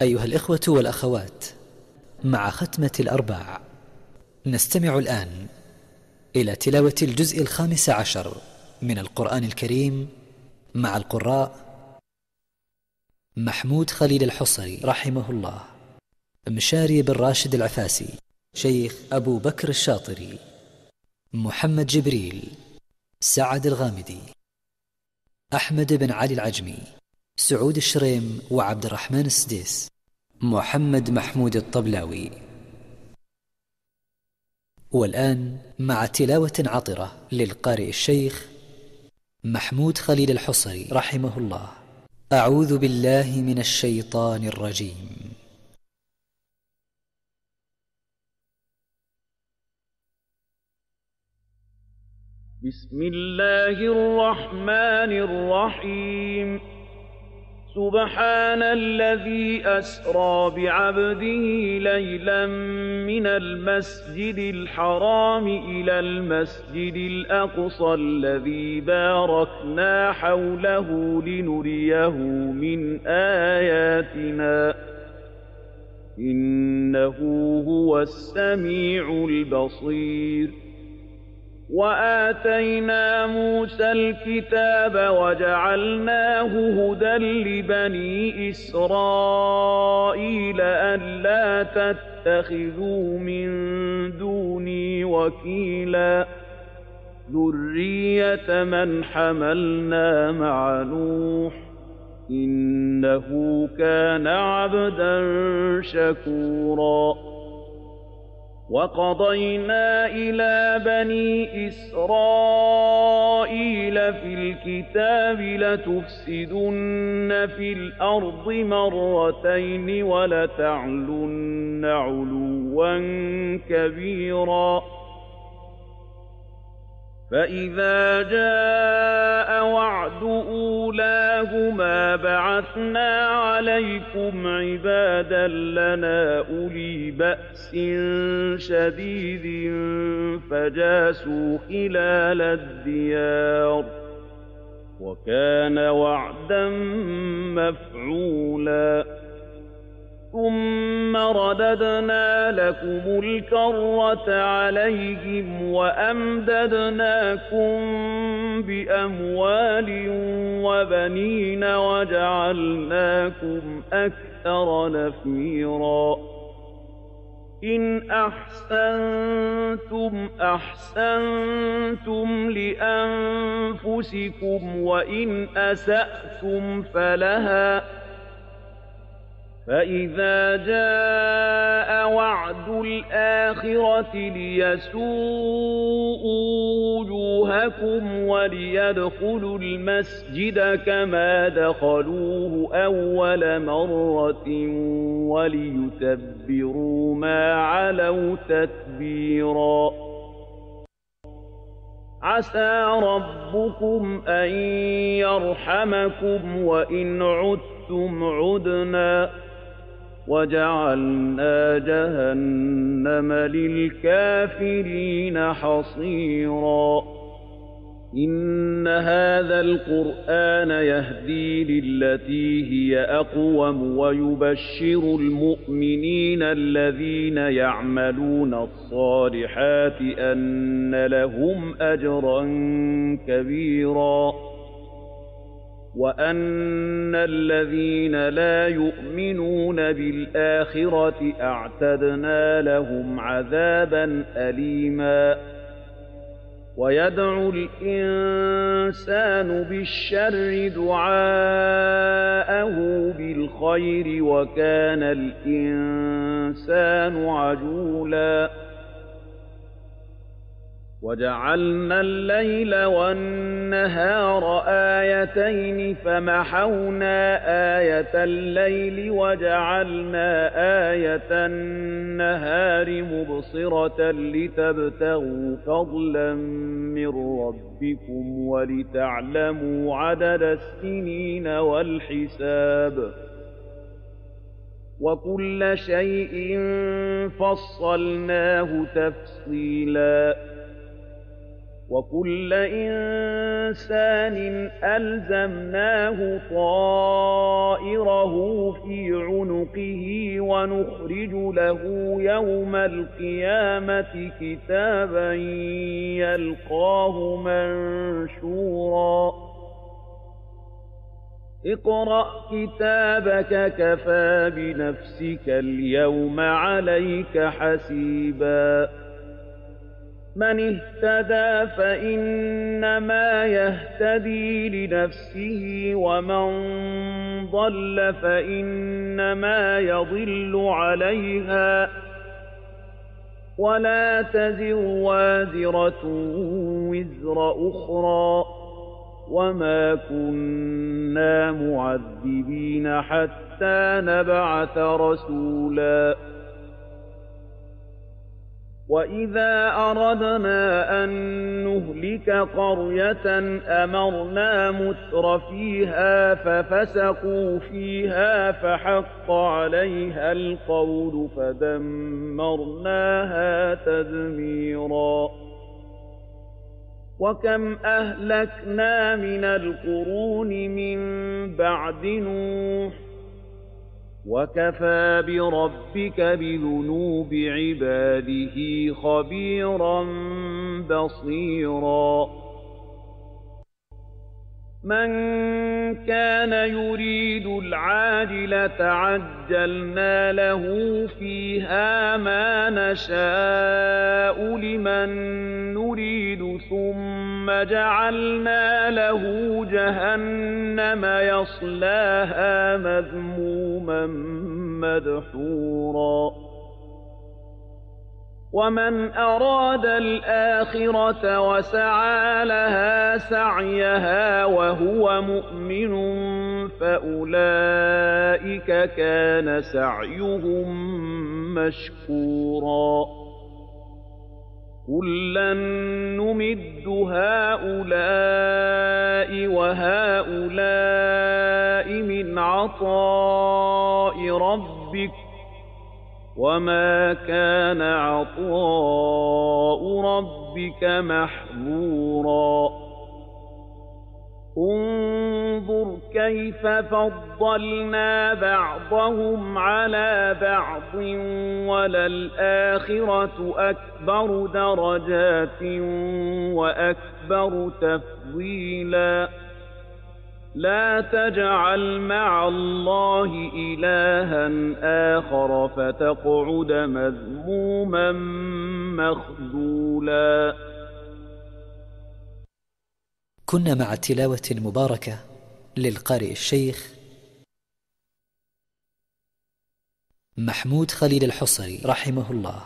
أيها الإخوة والأخوات، مع ختمة الارباع نستمع الآن إلى تلاوة الجزء 15 من القرآن الكريم مع القراء محمود خليل الحصري رحمه الله، مشاري بن راشد العفاسي، شيخ أبو بكر الشاطري، محمد جبريل، سعد الغامدي، أحمد بن علي العجمي، سعود الشريم، وعبد الرحمن السديس، محمد محمود الطبلاوي. والآن مع تلاوة عطرة للقارئ الشيخ محمود خليل الحصري رحمه الله. أعوذ بالله من الشيطان الرجيم. بسم الله الرحمن الرحيم. سبحان الذي أسرى بعبده ليلا من المسجد الحرام إلى المسجد الأقصى الذي باركنا حوله لنريه من آياتنا إنه هو السميع البصير. وآتينا موسى الكتاب وجعلناه هدى لبني إسرائيل ألا تتخذوا من دوني وكيلا ذرية من حملنا مع نوح إنه كان عبدا شكورا. وقضينا إلى بني إسرائيل في الكتاب لتفسدن في الأرض مرتين ولتعلن علوا كبيرا. فإذا جاء وعد أولاهما بعثنا عليكم عبادا لنا أولي بأس شديد فجاسوا خلال الديار وكان وعدا مفعولا. ثم رددنا لكم الكرة عليهم وأمددناكم بأموال وبنين وجعلناكم أكثر نفيرا. إن أحسنتم أحسنتم لأنفسكم وإن أسأتم فلها. فإذا جاء وعد الآخرة ليسوءوا وجوهكم وليدخلوا المسجد كما دخلوه أول مرة وليتبروا ما علوا تتبيرا. عسى ربكم أن يرحمكم وإن عدتم عدنا وجعلنا جهنم للكافرين حصيرا. إن هذا القرآن يهدي للتي هي أقوم ويبشر المؤمنين الذين يعملون الصالحات أن لهم أجرا كبيرا وأن الذين لا يؤمنون بالآخرة أعتدنا لهم عذابا أليما. ويدعو الإنسان بالشر دعاءه بالخير وكان الإنسان عجولا. وجعلنا الليل والنهار آيتين فمحونا آية الليل وجعلنا آية النهار مبصرة لتبتغوا فضلا من ربكم ولتعلموا عدد السنين والحساب وكل شيء فصلناه تفصيلا. وكل إنسان ألزمناه طائره في عنقه عنقه ونخرج له يوم القيامة كتابا يلقاه منشورا اقرأ كتابك كفى بنفسك اليوم عليك حسيبا من اهتدى فإنما يهتدي لنفسه ومن ضل فإنما يضل عليها ولا تزر وازرة وزر أخرى وما كنا معذبين حتى نبعث رسولا وإذا أردنا أن نهلك قرية أمرنا مترفيها ففسقوا فيها فحق عليها القول فدمرناها تدميرا وكم أهلكنا من القرون من بعد نوح وكفى بربك بذنوب عباده خبيرا بصيرا من كان يريد العاجلة عجلنا له فيها ما نشاء لمن نريد ثم جعلنا له جهنم يصلاها مذموما مدحورا ومن أراد الآخرة وسعى لها سعيها وهو مؤمن فأولئك كان سعيهم مشكورا كلا نمد هؤلاء وهؤلاء من عطاء ربك وما كان عطاء ربك محظورا انظر كيف فضلنا بعضهم على بعض وللآخرة أكبر درجات وأكبر تفضيلا لا تجعل مع الله إلها آخر فتقعد مذموما مخذولا. كنا مع التلاوة المباركة للقارئ الشيخ محمود خليل الحصري رحمه الله.